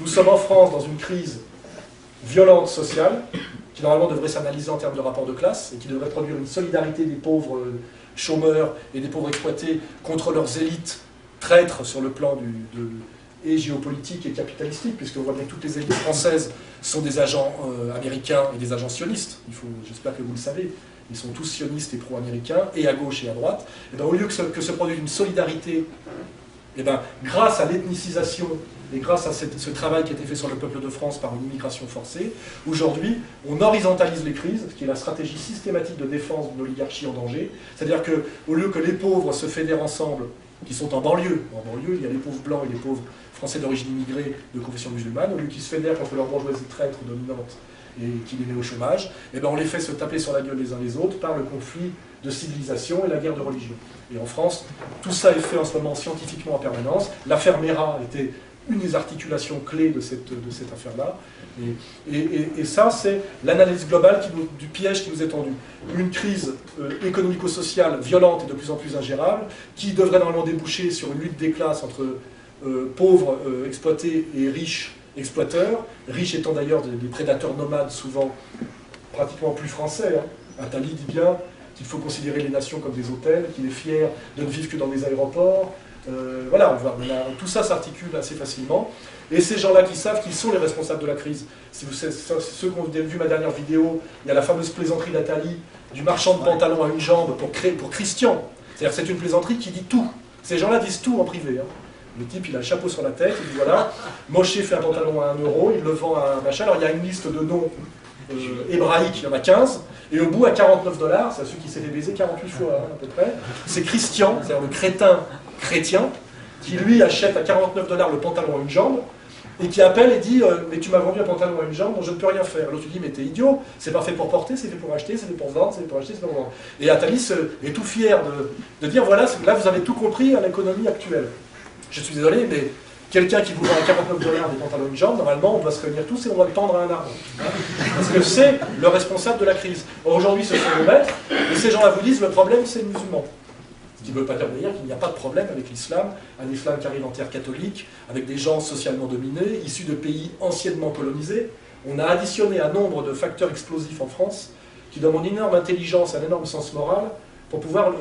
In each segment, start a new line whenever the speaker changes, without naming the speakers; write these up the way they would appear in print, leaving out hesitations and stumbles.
Nous sommes en France dans une crise violente sociale, qui normalement devrait s'analyser en termes de rapport de classe, et qui devrait produire une solidarité des pauvres chômeurs et des pauvres exploités contre leurs élites traîtres sur le plan et géopolitique et capitalistique, puisqu'on voit bien que toutes les élites françaises sont des agents américains et des agents sionistes. J'espère que vous le savez, ils sont tous sionistes et pro-américains, et à gauche et à droite. Et bien, au lieu que se produise une solidarité, et bien, grâce à l'ethnicisation et grâce à ce travail qui a été fait sur le peuple de France par une immigration forcée, aujourd'hui, on horizontalise les crises, ce qui est la stratégie systématique de défense d'une oligarchie en danger. C'est-à-dire qu'au lieu que les pauvres se fédèrent ensemble, qui sont en banlieue, il y a les pauvres blancs et les pauvres français d'origine immigrée de confession musulmane, au lieu qu'ils se fédèrent contre leur bourgeoisie traître dominante et qui les met au chômage, et ben on les fait se taper sur la gueule les uns les autres par le conflit de civilisation et la guerre de religion. Et en France, tout ça est fait en ce moment scientifiquement en permanence. L'affaire Mera était une des articulations clés de cette affaire-là. Et ça, c'est l'analyse globale du piège qui nous est tendu. Une crise économico-sociale violente et de plus en plus ingérable, qui devrait normalement déboucher sur une lutte des classes entre pauvres exploités et riches exploiteurs, riches étant d'ailleurs des prédateurs nomades, souvent pratiquement plus français. Attali dit bien qu'il faut considérer les nations comme des hôtels, qu'il est fier de ne vivre que dans des aéroports. Voilà, tout ça s'articule assez facilement. Et ces gens-là qui savent qu'ils sont les responsables de la crise. Si ceux qui ont vu ma dernière vidéo, il y a la fameuse plaisanterie d'Attali du marchand de pantalons à une jambe pour Christian. C'est-à-dire que c'est une plaisanterie qui dit tout. Ces gens-là disent tout en privé. Le type, il a un chapeau sur la tête, il dit voilà, Moshe fait un pantalon à 1 €, il le vend à un machin. Alors il y a une liste de noms hébraïques, il y en a 15, et au bout, à 49 $, c'est celui qui s'est fait baiser 48 fois à peu près, c'est Christian, c'est-à-dire le crétin chrétien, qui lui achète à 49 $ le pantalon à une jambe, et qui appelle et dit mais tu m'as vendu un pantalon à une jambe dont je ne peux rien faire. L'autre lui dit mais t'es idiot, c'est pas fait pour porter, c'est fait pour acheter, c'est fait pour vendre, c'est fait pour acheter, c'est fait pour vendre. Et Attali est tout fier de dire voilà, là vous avez tout compris à l'économie actuelle. Je suis désolé, mais quelqu'un qui vous vend à 49 $ des pantalons à une jambe, normalement on doit se réunir tous et on doit le tendre à un arbre. Parce que c'est le responsable de la crise. Aujourd'hui ce sont nos maîtres, et ces gens-là vous disent le problème c'est le musulman. Ce qui ne veut pas dire d'ailleurs qu'il n'y a pas de problème avec l'islam, un islam qui arrive en terre catholique, avec des gens socialement dominés, issus de pays anciennement colonisés. On a additionné un nombre de facteurs explosifs en France qui donnent une énorme intelligence, un énorme sens moral pour pouvoir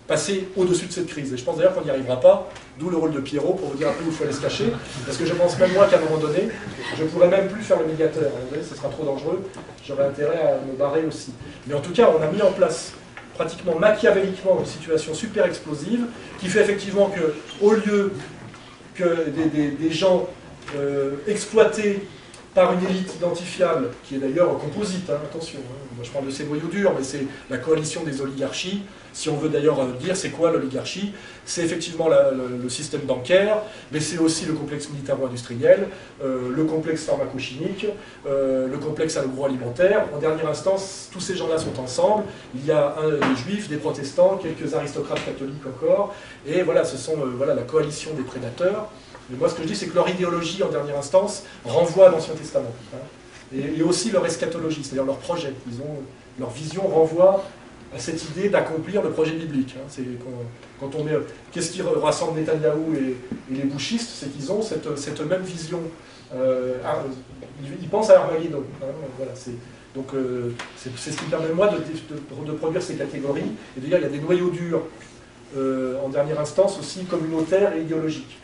passer au-dessus de cette crise. Et je pense d'ailleurs qu'on n'y arrivera pas, d'où le rôle de Pierrot pour vous dire un peu où il faut aller se cacher, parce que je pense même moi qu'à un moment donné, je ne pourrais même plus faire le médiateur. À un moment donné, ce sera trop dangereux, j'aurais intérêt à me barrer aussi. Mais en tout cas, on a mis en place pratiquement machiavéliquement une situation super explosive qui fait effectivement que, au lieu que des gens exploités par une élite identifiable, qui est d'ailleurs composite, attention, moi je parle de ces noyaux durs, mais c'est la coalition des oligarchies. Si on veut d'ailleurs dire c'est quoi l'oligarchie, c'est effectivement le système bancaire, mais c'est aussi le complexe militaro-industriel, le complexe pharmaco-chimique, le complexe agroalimentaire. En dernière instance, tous ces gens-là sont ensemble. Il y a des juifs, des protestants, quelques aristocrates catholiques encore, et voilà, ce sont la coalition des prédateurs. Mais moi, ce que je dis, c'est que leur idéologie, en dernière instance, renvoie à l'Ancien Testament. Et aussi leur eschatologie, c'est-à-dire leur projet. Leur vision renvoie à cette idée d'accomplir le projet biblique. C'est quand on met... Qu'est-ce qui rassemble Netanyahou et les bouchistes? C'est qu'ils ont cette même vision. Ils pensent à Armageddon. Voilà, donc c'est ce qui permet, moi, de produire ces catégories. Et d'ailleurs, il y a des noyaux durs, en dernière instance, aussi communautaires et idéologiques.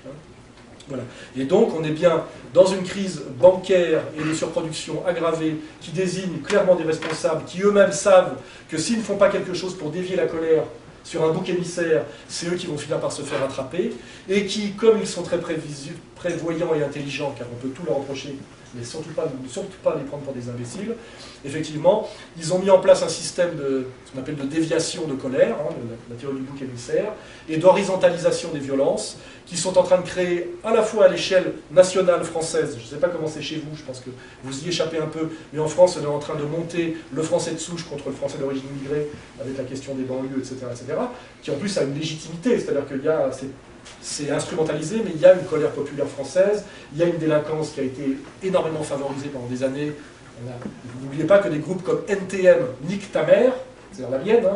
Voilà. Et donc on est bien dans une crise bancaire et de surproduction aggravée qui désigne clairement des responsables qui eux-mêmes savent que s'ils ne font pas quelque chose pour dévier la colère sur un bouc émissaire, c'est eux qui vont finir par se faire attraper, et qui, comme ils sont très prévoyants et intelligents, car on peut tout leur reprocher, mais surtout pas les prendre pour des imbéciles, effectivement, ils ont mis en place un système ce qu'on appelle de déviation de colère, la théorie du bouc émissaire, et d'horizontalisation des violences, qui sont en train de créer à la fois à l'échelle nationale française, je ne sais pas comment c'est chez vous, je pense que vous y échappez un peu, mais en France, on est en train de monter le français de souche contre le français d'origine immigrée, avec la question des banlieues, etc., qui en plus a une légitimité, c'est-à-dire qu'il y a... C'est instrumentalisé, mais il y a une colère populaire française, il y a une délinquance qui a été énormément favorisée pendant des années. N'oubliez pas que des groupes comme NTM, Nique ta mère, c'est-à-dire la mienne,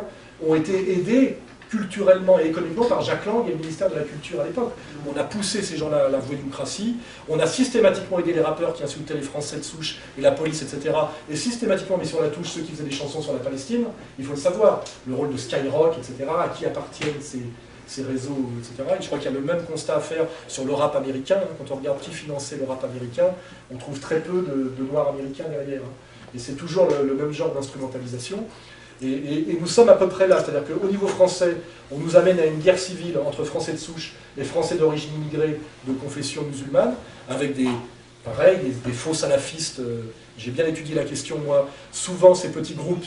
ont été aidés culturellement et économiquement par Jacques Lang et le ministère de la Culture à l'époque. On a poussé ces gens-là à la voyoucratie, on a systématiquement aidé les rappeurs qui insultaient les Français de souche et la police, etc. Et systématiquement mis sur la touche ceux qui faisaient des chansons sur la Palestine. Il faut le savoir, le rôle de Skyrock, etc., à qui appartiennent ces réseaux, etc. Et je crois qu'il y a le même constat à faire sur le rap américain. Quand on regarde qui finançait le rap américain, on trouve très peu de noirs américains derrière. Et c'est toujours le même genre d'instrumentalisation. Et nous sommes à peu près là, c'est-à-dire qu'au niveau français, on nous amène à une guerre civile entre Français de souche et Français d'origine immigrée de confession musulmane, avec des faux salafistes. J'ai bien étudié la question, moi. Souvent, ces petits groupes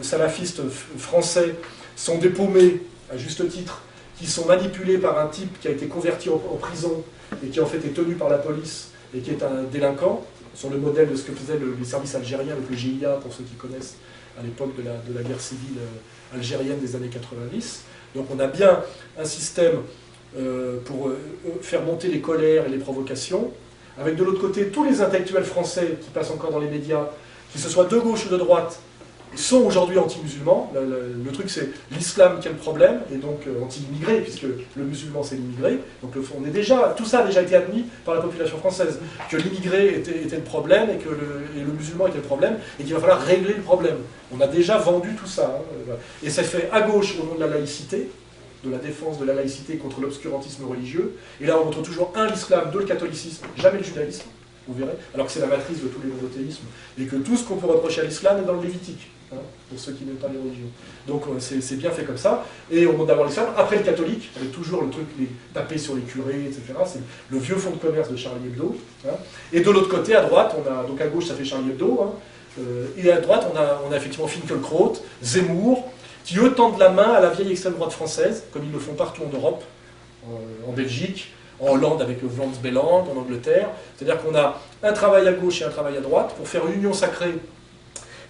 salafistes français sont dépaumés, à juste titre, qui sont manipulés par un type qui a été converti en prison et qui en fait est tenu par la police et qui est un délinquant, sur le modèle de ce que faisaient les services algériens avec le GIA, pour ceux qui connaissent, à l'époque de la guerre civile algérienne des années 90. Donc on a bien un système pour faire monter les colères et les provocations, avec de l'autre côté tous les intellectuels français qui passent encore dans les médias, que ce soit de gauche ou de droite, sont aujourd'hui anti-musulmans. Le truc c'est l'islam qui est le problème, et donc anti-immigré, puisque le musulman c'est l'immigré. Donc tout ça a déjà été admis par la population française, que l'immigré était le problème, et que le musulman était le problème, et qu'il va falloir régler le problème. On a déjà vendu tout ça. Et ça fait à gauche au nom de la laïcité, de la défense de la laïcité contre l'obscurantisme religieux. Et là on montre toujours l'islam, le catholicisme, jamais le judaïsme, vous verrez, alors que c'est la matrice de tous les monothéismes, et que tout ce qu'on peut reprocher à l'islam est dans le Lévitique. Pour ceux qui n'aiment pas les religions. Donc c'est bien fait comme ça, et on monte d'abord l'islam, après le catholique, avec toujours le truc, taper sur les curés, etc. C'est le vieux fonds de commerce de Charlie Hebdo. Et de l'autre côté, à droite, donc à gauche ça fait Charlie Hebdo, et à droite on a effectivement Finkielkraut, Zemmour, qui eux tendent la main à la vieille extrême droite française, comme ils le font partout en Europe, en Belgique, en Hollande avec le Vlaams Belang, en Angleterre. C'est-à-dire qu'on a un travail à gauche et un travail à droite, pour faire une union sacrée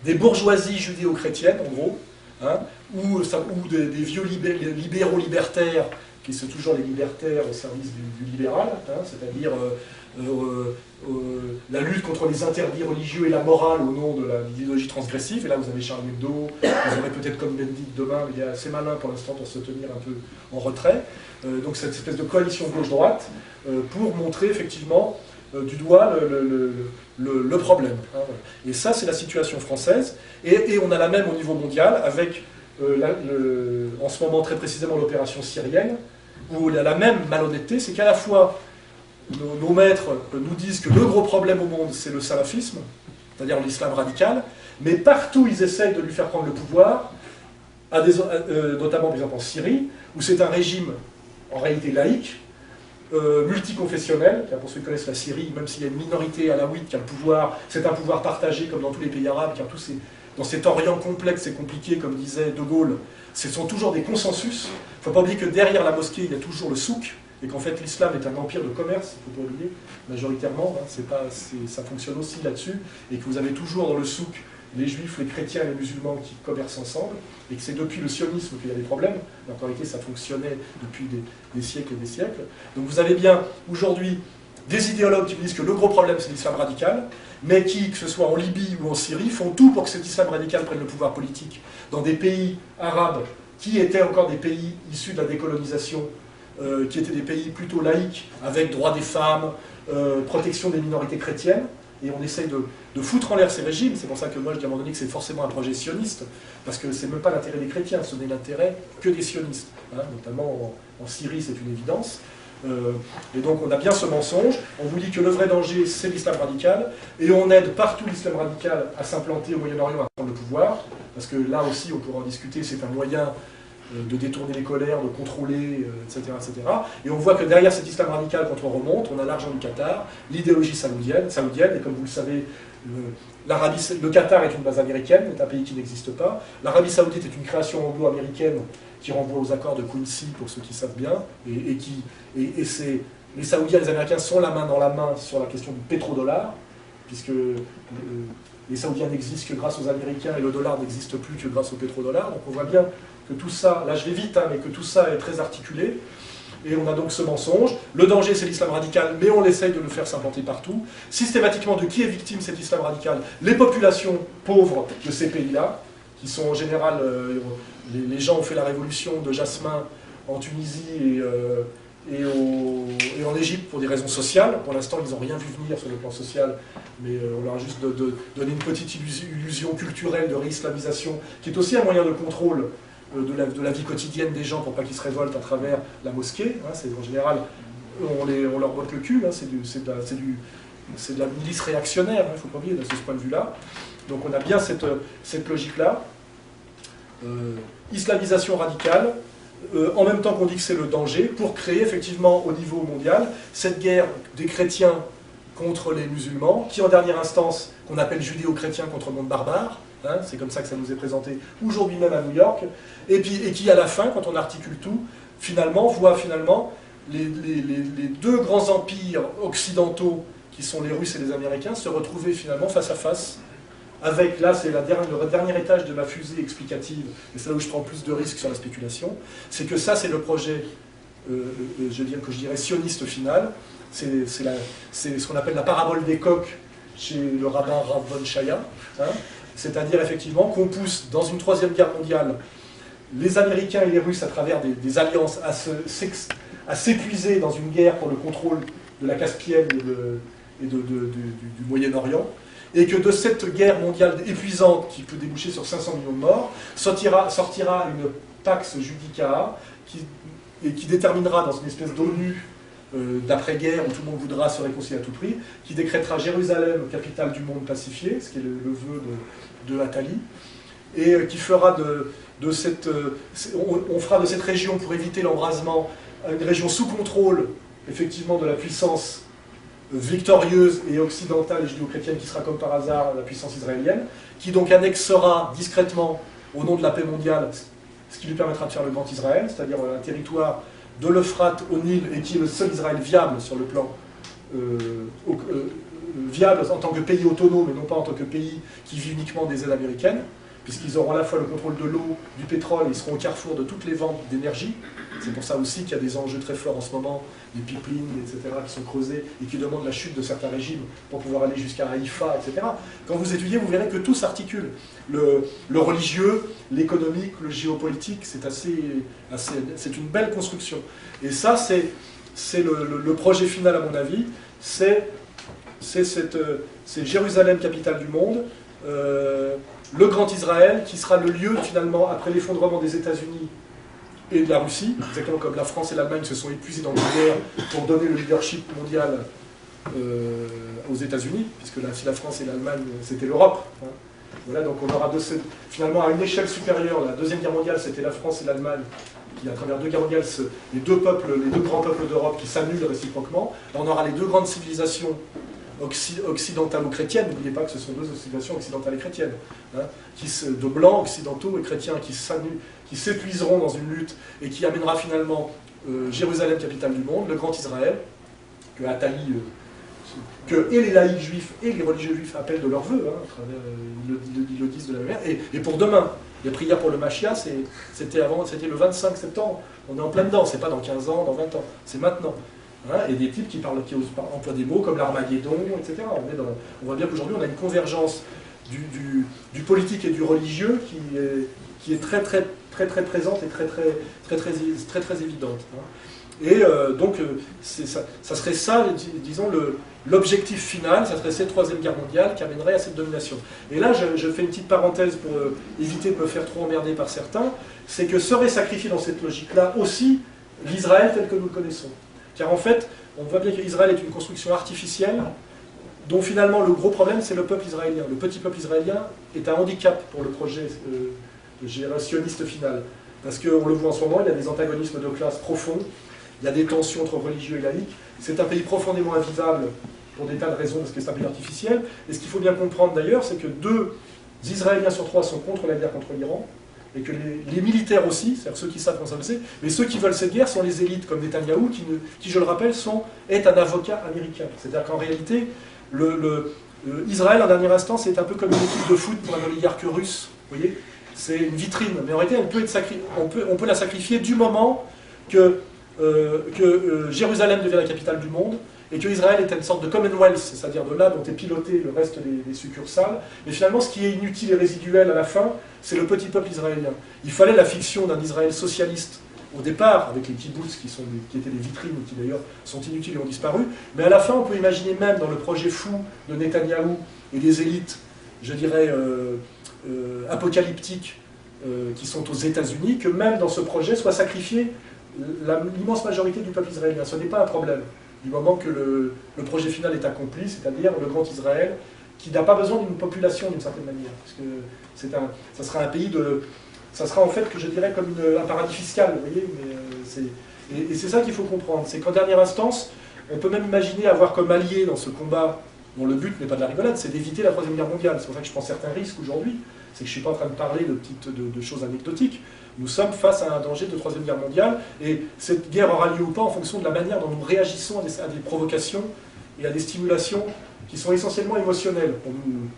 des bourgeoisies judéo-chrétiennes, en gros, ou des vieux libéraux libertaires, qui sont toujours les libertaires au service du libéral, c'est-à-dire la lutte contre les interdits religieux et la morale au nom de l'idéologie transgressive. Et là, vous avez Charlie Hebdo, vous aurez peut-être comme Benedict demain, mais il est assez malin pour l'instant pour se tenir un peu en retrait. Donc cette espèce de coalition gauche-droite pour montrer effectivement du doigt le problème. Et ça, c'est la situation française. Et on a la même au niveau mondial, avec en ce moment très précisément l'opération syrienne, où il y a la même malhonnêteté, c'est qu'à la fois nos maîtres nous disent que le gros problème au monde, c'est le salafisme, c'est-à-dire l'islam radical, mais partout ils essayent de lui faire prendre le pouvoir, notamment par exemple en Syrie, où c'est un régime en réalité laïque, multiconfessionnel, car pour ceux qui connaissent la Syrie, même s'il y a une minorité alaouite qui a le pouvoir, c'est un pouvoir partagé comme dans tous les pays arabes, car dans cet Orient complexe et compliqué, comme disait De Gaulle, ce sont toujours des consensus. Il ne faut pas oublier que derrière la mosquée, il y a toujours le souk, et qu'en fait l'islam est un empire de commerce, il ne faut pas oublier, majoritairement, ça fonctionne aussi là-dessus, et que vous avez toujours dans le souk les juifs, les chrétiens et les musulmans qui commercent ensemble, et que c'est depuis le sionisme qu'il y a des problèmes, mais en réalité ça fonctionnait depuis des siècles et des siècles. Donc vous avez bien aujourd'hui des idéologues qui disent que le gros problème c'est l'islam radical, mais qui, que ce soit en Libye ou en Syrie, font tout pour que cet islam radical prenne le pouvoir politique dans des pays arabes qui étaient encore des pays issus de la décolonisation, qui étaient des pays plutôt laïques, avec droit des femmes, protection des minorités chrétiennes, et on essaye de foutre en l'air ces régimes. C'est pour ça que moi je dis à un moment donné que c'est forcément un projet sioniste, parce que c'est même pas l'intérêt des chrétiens, ce n'est l'intérêt que des sionistes, notamment en Syrie c'est une évidence. Et donc on a bien ce mensonge, on vous dit que le vrai danger c'est l'islam radical, et on aide partout l'islam radical à s'implanter au Moyen-Orient, à prendre le pouvoir, parce que là aussi on pourra en discuter, c'est un moyen de détourner les colères, de contrôler, etc., etc. Et on voit que derrière cet islam radical, quand on remonte, on a l'argent du Qatar, l'idéologie saoudienne, et comme vous le savez, le Qatar est une base américaine, c'est un pays qui n'existe pas. L'Arabie saoudite est une création anglo-américaine qui renvoie aux accords de Quincy, pour ceux qui savent bien, les Saoudiens et les Américains sont la main dans la main sur la question du pétrodollar, puisque les Saoudiens n'existent que grâce aux Américains et le dollar n'existe plus que grâce au pétrodollar. Donc on voit bien que tout ça, là je vais vite, mais que tout ça est très articulé. Et on a donc ce mensonge. Le danger, c'est l'islam radical, mais on essaye de le faire s'implanter partout. Systématiquement, de qui est victime cet islam radical? Les populations pauvres de ces pays-là, qui sont en général, les gens ont fait la révolution de Jasmin en Tunisie et en Égypte pour des raisons sociales. Pour l'instant, ils n'ont rien vu venir sur le plan social, mais on leur a juste donné une petite illusion culturelle de réislamisation, qui est aussi un moyen de contrôle de la vie quotidienne des gens pour pas qu'ils se révoltent à travers la mosquée. Hein, en général, on leur botte le cul, hein, c'est de la milice réactionnaire, il ne faut pas oublier de ce point de vue-là. Donc on a bien cette logique-là. Islamisation radicale, en même temps qu'on dit que c'est le danger, pour créer effectivement au niveau mondial cette guerre des chrétiens contre les musulmans, qui en dernière instance, qu'on appelle judéo-chrétien contre le monde barbare, hein, c'est comme ça que ça nous est présenté aujourd'hui même à New York, et qui à la fin, quand on articule tout, finalement, voit finalement les deux grands empires occidentaux, qui sont les Russes et les Américains, se retrouver finalement face à face, avec, là c'est le dernier étage de ma fusée explicative, et c'est là où je prends plus de risques sur la spéculation, c'est que ça c'est le projet, que je dirais sioniste final, c'est ce qu'on appelle la parabole des coqs chez le rabbin Rav von Shaya, hein, c'est-à-dire effectivement qu'on pousse dans une troisième guerre mondiale les Américains et les Russes à travers des alliances à s'épuiser dans une guerre pour le contrôle de la Caspienne et du Moyen-Orient, et que de cette guerre mondiale épuisante qui peut déboucher sur 500 millions de morts, sortira une pax judicae qui déterminera dans une espèce d'ONU d'après-guerre où tout le monde voudra se réconcilier à tout prix, qui décrétera Jérusalem capitale du monde pacifié, ce qui est le vœu de Attali, et qui fera on fera de cette région, pour éviter l'embrasement, une région sous contrôle effectivement de la puissance victorieuse et occidentale et judéo-chrétienne qui sera comme par hasard la puissance israélienne, qui donc annexera discrètement au nom de la paix mondiale ce qui lui permettra de faire le Grand Israël, c'est-à-dire un territoire de l'Euphrate au Nil, et qui est le seul Israël viable sur le plan viable en tant que pays autonome et non pas en tant que pays qui vit uniquement des aides américaines, puisqu'ils auront à la fois le contrôle de l'eau, du pétrole, et ils seront au carrefour de toutes les ventes d'énergie. C'est pour ça aussi qu'il y a des enjeux très forts en ce moment, des pipelines, etc., qui sont creusés et qui demandent la chute de certains régimes pour pouvoir aller jusqu'à Haïfa, etc. Quand vous étudiez, vous verrez que tout s'articule. Le religieux, l'économique, le géopolitique, c'est une belle construction. Et ça, c'est le projet final, à mon avis, c'est Jérusalem, capitale du monde, le Grand Israël, qui sera le lieu, finalement, après l'effondrement des États-Unis et de la Russie, exactement comme la France et l'Allemagne se sont épuisés dans une guerre pour donner le leadership mondial aux États-Unis, puisque si la France et l'Allemagne, c'était l'Europe. Hein. Voilà, donc on aura finalement à une échelle supérieure. La Deuxième Guerre mondiale, c'était la France et l'Allemagne, qui à travers deux guerres mondiales, les deux grands peuples d'Europe qui s'annulent réciproquement. Là, on aura les deux grandes civilisations occidentales ou chrétiennes, n'oubliez pas que ce sont deux civilisations occidentales et chrétiennes, hein, de blancs, occidentaux et chrétiens, qui s'épuiseront dans une lutte et qui amènera finalement Jérusalem, capitale du monde, le Grand Israël, que Attali, que et les laïcs juifs et les religieux juifs appellent de leur vœu, hein, ils le disent de la même manière, et pour demain. Les prières pour le Mashiach, c'était le 25 septembre, on est en plein dedans, c'est pas dans 15 ans, dans 20 ans, c'est maintenant. Hein, et des types qui emploient des mots comme l'Armageddon, etc. On voit bien qu'aujourd'hui on a une convergence du politique et du religieux qui est très présente et très évidente. Hein. Et donc ça serait ça, disons, l'objectif final, ça serait cette troisième guerre mondiale qui amènerait à cette domination. Et là, je fais une petite parenthèse pour éviter de me faire trop emmerder par certains, c'est que serait sacrifié dans cette logique-là aussi l'Israël tel que nous le connaissons. Car en fait, on voit bien qu'Israël est une construction artificielle, dont finalement le gros problème c'est le peuple israélien. Le petit peuple israélien est un handicap pour le projet sioniste final. Parce qu'on le voit en ce moment, il y a des antagonismes de classe profonds, il y a des tensions entre religieux et laïcs. C'est un pays profondément invivable pour des tas de raisons, parce que c'est un pays artificiel. Et ce qu'il faut bien comprendre d'ailleurs, c'est que 2 Israéliens sur 3 sont contre la guerre contre l'Iran, et que les militaires aussi, c'est-à-dire ceux qui savent comment ça se fait, mais ceux qui veulent cette guerre sont les élites, comme Netanyahou, qui je le rappelle, est un avocat américain. C'est-à-dire qu'en réalité, Israël, en dernière instance, est un peu comme une équipe de foot pour un oligarque russe. Vous voyez, c'est une vitrine, mais en réalité, on peut la sacrifier du moment que Jérusalem devient la capitale du monde, et que Israël était une sorte de Commonwealth, c'est-à-dire de là dont est piloté le reste des succursales. Mais finalement, ce qui est inutile et résiduel à la fin, c'est le petit peuple israélien. Il fallait la fiction d'un Israël socialiste au départ, avec les kibbutz qui étaient des vitrines, qui d'ailleurs sont inutiles et ont disparu. Mais à la fin, on peut imaginer même dans le projet fou de Netanyahou et des élites, je dirais, apocalyptiques, qui sont aux États-Unis, que même dans ce projet soit sacrifiée l'immense majorité du peuple israélien. Ce n'est pas un problème, du moment que le projet final est accompli, c'est-à-dire le grand Israël, qui n'a pas besoin d'une population d'une certaine manière, parce que ça sera un pays de... Ça sera en fait, que je dirais, comme un paradis fiscal, vous voyez, et c'est ça qu'il faut comprendre, c'est qu'en dernière instance, on peut même imaginer avoir comme allié dans ce combat, dont le but n'est pas de la rigolade, c'est d'éviter la Troisième Guerre mondiale. C'est pour ça que je prends certains risques aujourd'hui, c'est que je ne suis pas en train de parler de choses anecdotiques. Nous sommes face à un danger de Troisième Guerre mondiale, et cette guerre aura lieu ou pas en fonction de la manière dont nous réagissons à des provocations et à des stimulations qui sont essentiellement émotionnelles.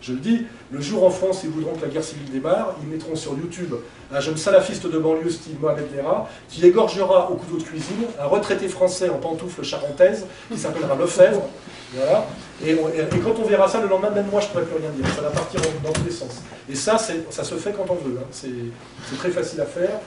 Je le dis, le jour en France, ils voudront que la guerre civile démarre, ils mettront sur YouTube un jeune salafiste de banlieue style Mohamed Merah, qui égorgera au couteau de cuisine un retraité français en pantoufles charentaises, qui s'appellera Lefebvre. Voilà. Et quand on verra ça, le lendemain, même moi, je ne pourrai plus rien dire. Ça va partir dans tous les sens. Et ça se fait quand on veut. Hein. C'est très facile à faire.